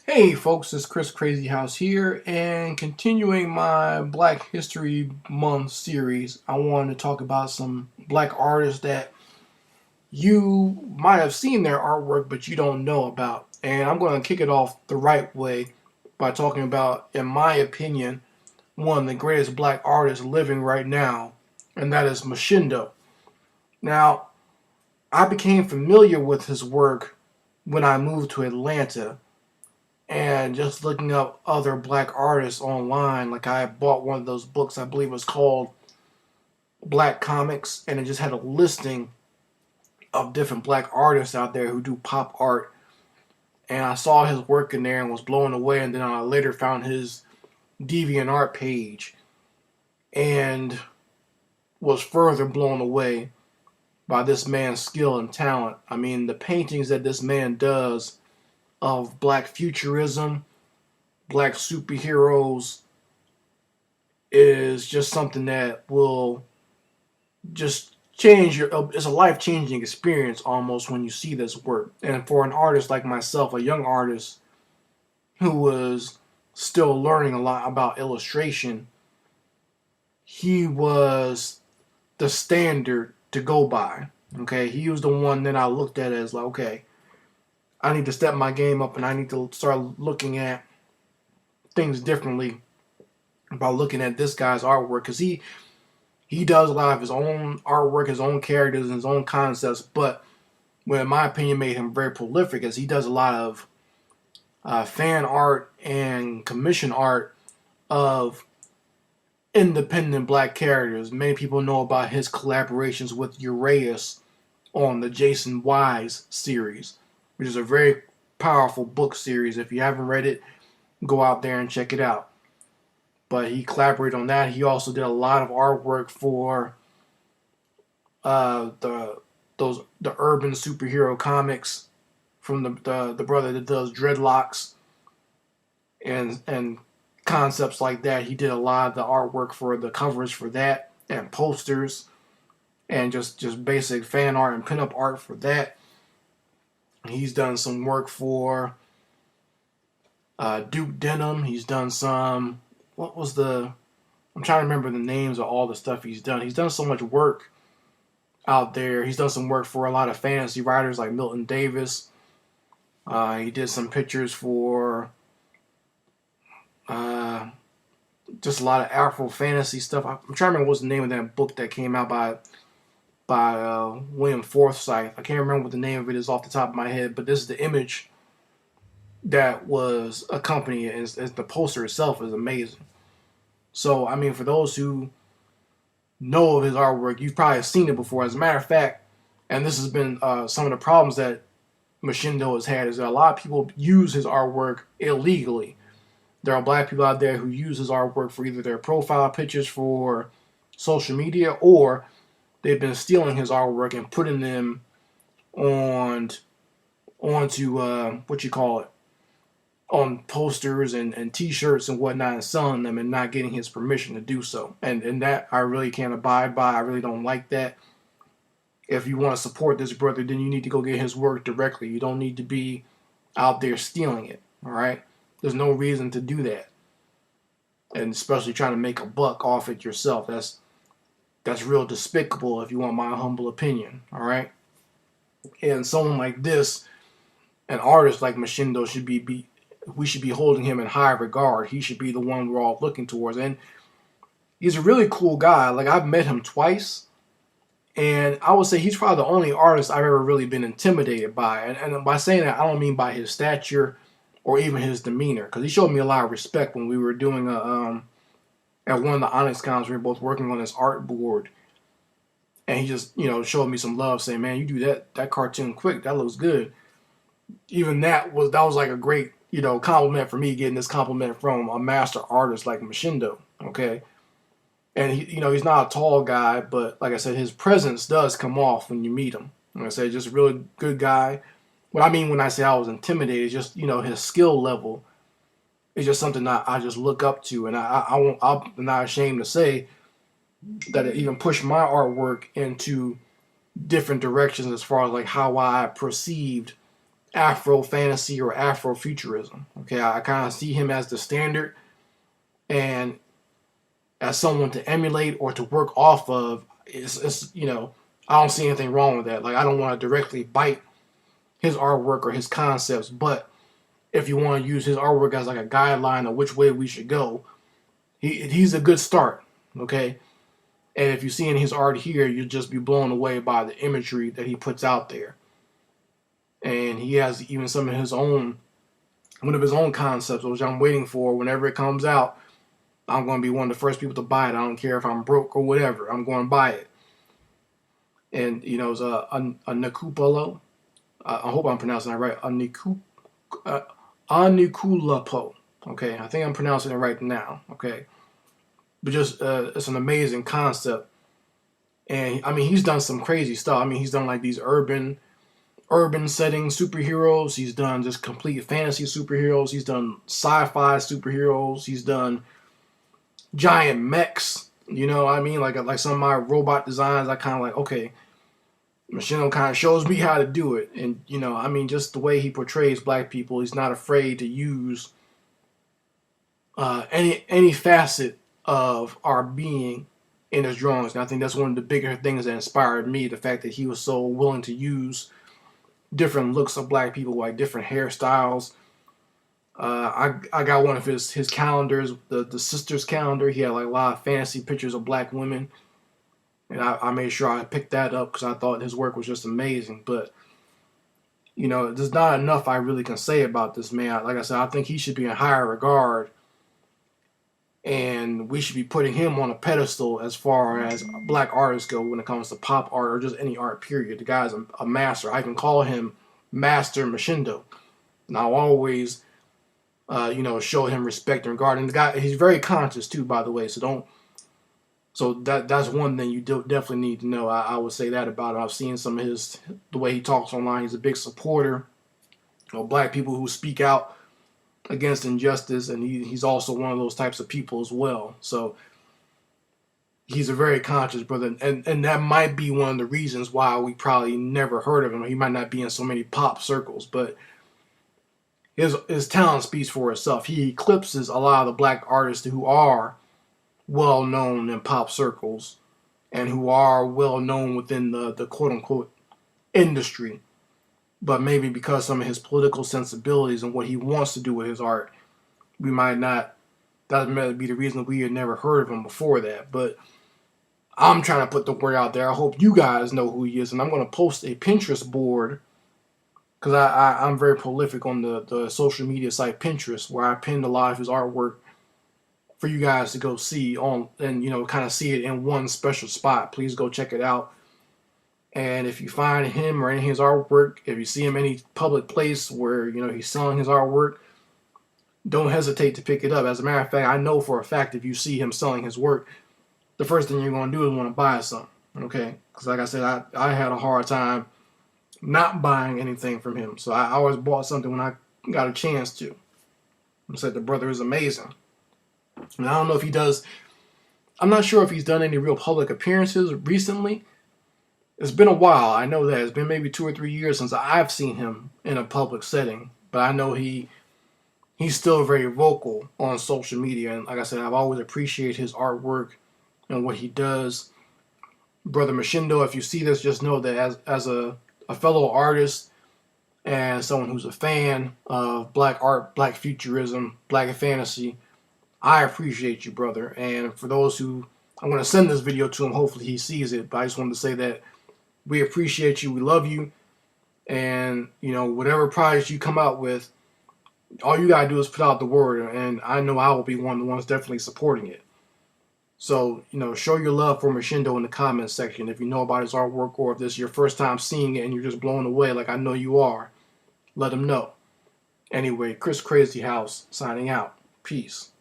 Hey folks, it's Chris Crazy House here, and continuing my Black History Month series, I wanted to talk about some black artists that you might have seen their artwork but you don't know about. And I'm going to kick it off the right way by talking about, in my opinion, one of the greatest black artists living right now, and that is Mshindo. Now, I became familiar with his work when I moved to Atlanta and just looking up other black artists online. Like, I bought one of those books, I believe it was called Black Comics, and it just had a listing of different black artists out there who do pop art. And I saw his work in there and was blown away. And then I later found his DeviantArt page and was further blown away by this man's skill and talent. I mean, the paintings that this man does of black futurism, black superheroes, is just something that will just change your. It's a life-changing experience almost when you see this work. And for an artist like myself, a young artist who was still learning a lot about illustration, he was the standard to go by. Okay, he was the one that I looked at as like, okay, I need to step my game up and I need to start looking at things differently by looking at this guy's artwork, because he does a lot of his own artwork, his own characters, and his own concepts. But what, in my opinion, made him very prolific is he does a lot of fan art and commission art of independent black characters. Many people know about his collaborations with Urias on the Jason Wise series, which is a very powerful book series. If you haven't read it, go out there and check it out. But he collaborated on that. He also did a lot of artwork for the urban superhero comics from the brother that does Dreadlocks and concepts like that. He did a lot of the artwork for the covers for that and posters and just basic fan art and pinup art for that. He's done some work for Duke Denim. He's done some. What was the? I'm trying to remember the names of all the stuff he's done. He's done so much work out there. He's done some work for a lot of fantasy writers like Milton Davis. He did some pictures for just a lot of Afro fantasy stuff. I'm trying to remember what's the name of that book that came out by William Forsythe. I can't remember what the name of it is off the top of my head, but this is the image that was accompanying it, and the poster itself is amazing. So, I mean, for those who know of his artwork, you've probably seen it before. As a matter of fact, and this has been some of the problems that Mshindo has had, is that a lot of people use his artwork illegally. There are black people out there who use his artwork for either their profile pictures for social media, or they've been stealing his artwork and putting them onto what you call it, on posters and t-shirts and whatnot, and selling them and not getting his permission to do so. And that I really can't abide by. I really don't like that. If you want to support this brother, then you need to go get his work directly. You don't need to be out there stealing it. All right? There's no reason to do that. And especially trying to make a buck off it yourself. That's real despicable, if you want my humble opinion. All right? And someone like this, an artist like Mshindo, we should be holding him in high regard. He should be the one we're all looking towards. And he's a really cool guy. Like, I've met him twice, and I would say he's probably the only artist I've ever really been intimidated by. And by saying that, I don't mean by his stature or even his demeanor, because he showed me a lot of respect when we were doing at one of the Onyx cons. We were both working on this art board, and he just showed me some love, saying, "Man, you do that cartoon quick. That looks good." Even that was like a great compliment for me, getting this compliment from a master artist like Mshindo. Okay, and he's not a tall guy, but like I said, his presence does come off when you meet him. Like I said, just a really good guy. What I mean when I say I was intimidated, is just his skill level is just something that I just look up to, and I'm not ashamed to say that it even pushed my artwork into different directions as far as like how I perceived Afro fantasy or Afro futurism. Okay, I kind of see him as the standard and as someone to emulate or to work off of. It's I don't see anything wrong with that. Like, I don't want to directly bite his artwork or his concepts, but if you want to use his artwork as like a guideline of which way we should go, he's a good start. Okay, and if you see in his art here, you'll just be blown away by the imagery that he puts out there. And he has even some of his own, one of his own concepts, which I'm waiting for. Whenever it comes out, I'm going to be one of the first people to buy it. I don't care if I'm broke or whatever. I'm going to buy it. And, it's a Nakupalo. I hope I'm pronouncing that right. Anikulapo. Okay, I think I'm pronouncing it right now. Okay. But just, it's an amazing concept. And, I mean, he's done some crazy stuff. I mean, he's done like these urban setting superheroes. He's done just complete fantasy superheroes. He's done sci-fi superheroes. He's done giant mechs. You know what I mean? Like some of my robot designs, I kind of like, okay, Mshindo kind of shows me how to do it. And, I mean, just the way he portrays black people, he's not afraid to use any facet of our being in his drawings. And I think that's one of the bigger things that inspired me, the fact that he was so willing to use different looks of black people, like different hairstyles. I got one of his calendars, the sisters calendar. He had like a lot of fantasy pictures of black women, and I made sure I picked that up because I thought his work was just amazing. But there's not enough I really can say about this man. Like I said, I think he should be in higher regard, and we should be putting him on a pedestal as far as black artists go when it comes to pop art or just any art, period. The guy's a master. I can call him Master Mshindo. And I'll always, show him respect and regard. And the guy, he's very conscious too, by the way. So that's one thing you definitely need to know. I would say that about him. I've seen some of the way he talks online. He's a big supporter of black people who speak out against injustice, and he's also one of those types of people as well. So he's a very conscious brother, and that might be one of the reasons why we probably never heard of him. He might not be in so many pop circles, but his talent speaks for itself. He eclipses a lot of the black artists who are well known in pop circles and who are well known within the quote unquote industry. But maybe because some of his political sensibilities and what he wants to do with his art, that might be the reason we had never heard of him before that. But I'm trying to put the word out there. I hope you guys know who he is. And I'm going to post a Pinterest board because I'm very prolific on the social media site Pinterest, where I pinned a lot of his artwork for you guys to go see on and, kind of see it in one special spot. Please go check it out. And if you find him or any of his artwork, if you see him in any public place where, he's selling his artwork, don't hesitate to pick it up. As a matter of fact, I know for a fact if you see him selling his work, the first thing you're going to do is want to buy some. Okay? Because like I said, I had a hard time not buying anything from him. So I always bought something when I got a chance to. I said the brother is amazing. And I don't know if he does, I'm not sure if he's done any real public appearances recently. It's been a while. I know that. It's been maybe 2 or 3 years since I've seen him in a public setting. But I know he's still very vocal on social media. And like I said, I've always appreciated his artwork and what he does. Brother Mshindo, if you see this, just know that as a fellow artist and someone who's a fan of black art, black futurism, black fantasy, I appreciate you, brother. And for those who, I'm going to send this video to him. Hopefully he sees it. But I just wanted to say that we appreciate you. We love you. And, whatever project you come out with, all you got to do is put out the word. And I know I will be one of the ones definitely supporting it. So, show your love for Mshindo in the comments section. If you know about his artwork or if this is your first time seeing it and you're just blown away like I know you are, let him know. Anyway, Chris Crazy House signing out. Peace.